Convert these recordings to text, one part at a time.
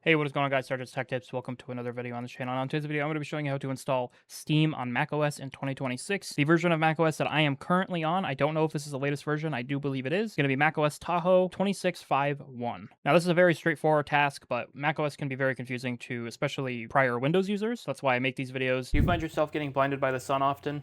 Hey, what is going on, guys? SargeantsTechTips. Welcome to another video on the channel. On today's video, I'm going to be showing you how to install Steam on macOS in 2026. The version of macOS that I am currently on, I don't know if this is the latest version. I do believe it is. It's going to be macOS Tahoe 26.5.1. Now, this is a very straightforward task, but macOS can be very confusing to especially prior Windows users. That's why I make these videos. Do you find yourself getting blinded by the sun often?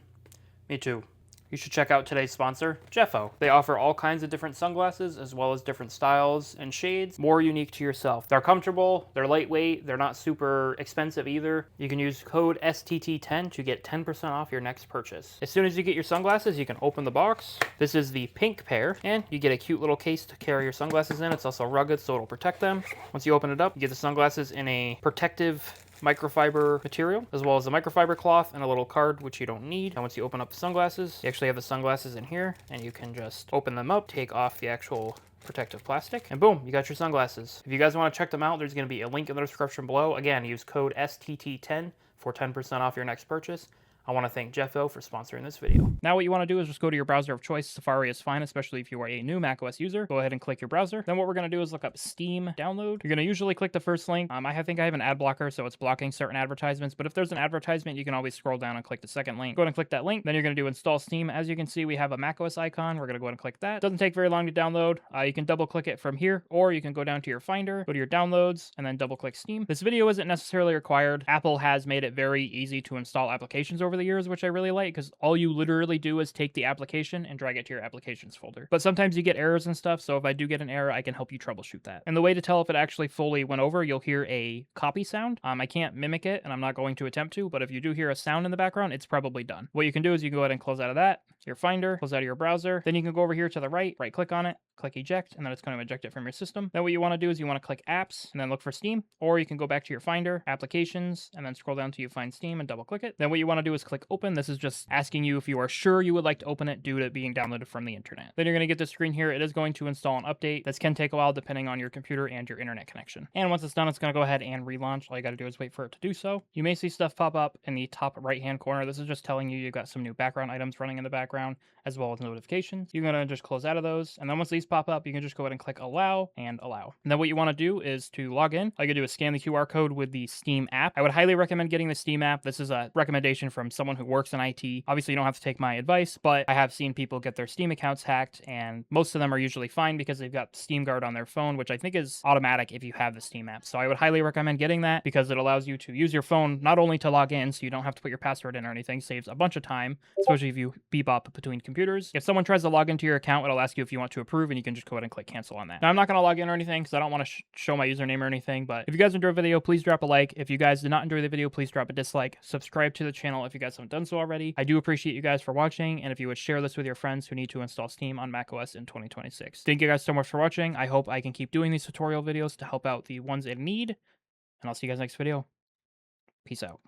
Me too. You should check out today's sponsor, Jeffo. They offer all kinds of different sunglasses, as well as different styles and shades, more unique to yourself. They're comfortable, they're lightweight, they're not super expensive either. You can use code STT10 to get 10% off your next purchase. As soon as you get your sunglasses, you can open the box. This is the pink pair, and you get a cute little case to carry your sunglasses in. It's also rugged, so it'll protect them. Once you open it up, you get the sunglasses in a protective microfiber material, as well as a microfiber cloth and a little card, which you don't need. And once you open up the sunglasses, you actually have the sunglasses in here, and you can just open them up, take off the actual protective plastic, and boom, you got your sunglasses. If you guys want to check them out, there's going to be a link in the description below. Again, use code STT10 for 10% off your next purchase. I want to thank Jeffo for sponsoring this video. Now what you want to do is just go to your browser of choice. Safari is fine, especially if you are a new macOS user. Go ahead and click your browser. Then what we're going to do is look up Steam download. You're going to usually click the first link. I think I have an ad blocker, so it's blocking certain advertisements. But if there's an advertisement, you can always scroll down and click the second link. Go ahead and click that link. Then you're going to do install Steam. As you can see, we have a macOS icon. We're going to go ahead and click that. It doesn't take very long to download. You can double click it from here, or you can go down to your Finder, go to your downloads, and then double click Steam. This video isn't necessarily required. Apple has made it very easy to install applications over the years, which I really like, because all you literally do is take the application and drag it to your applications folder. But sometimes you get errors and stuff, so if I do get an error, I can help you troubleshoot that. And the way to tell if it actually fully went over, you'll hear a copy sound. I can't mimic it, and I'm not going to attempt to, but if you do hear a sound in the background, it's probably done. What you can do is you can go ahead and close out of that, your Finder, close out of your browser. Then you can go over here to the right click on it, click eject, and then it's going to eject it from your system. Then what you want to do is you want to click apps and then look for Steam, or you can go back to your Finder, applications, and then scroll down till you find Steam and double click it. Then what you want to do is click open. This is just asking you if you are sure you would like to open it due to it being downloaded from the internet. Then you're going to get this screen here. It is going to install an update. This can take a while depending on your computer and your internet connection. And once it's done, it's going to go ahead and relaunch. All you got to do is wait for it to do so. You may see stuff pop up in the top right hand corner. This is just telling you you've got some new background items running in the background, as well as notifications. You're going to just close out of those. And then once these pop up, you can just go ahead and click allow and allow. And then what you want to do is to log in. All you gotta do is scan the QR code with the Steam app. I would highly recommend getting the Steam app. This is a recommendation from someone who works in IT. Obviously, you don't have to take my advice, but I have seen people get their Steam accounts hacked, and most of them are usually fine because they've got Steam Guard on their phone, which I think is automatic if you have the Steam app. So I would highly recommend getting that because it allows you to use your phone not only to log in, so you don't have to put your password in or anything, saves a bunch of time, especially if you bebop between computers. If someone tries to log into your account, it'll ask you if you want to approve, and you can just go ahead and click cancel on that. Now, I'm not going to log in or anything because I don't want to show my username or anything, but if you guys enjoyed the video, please drop a like. If you guys did not enjoy the video, please drop a dislike. Subscribe to the channel if you guys haven't done so already. I do appreciate you guys for watching, and if you would share this with your friends who need to install Steam on macOS in 2026. Thank you guys so much for watching. I hope I can keep doing these tutorial videos to help out the ones in need, and I'll see you guys next video. Peace out.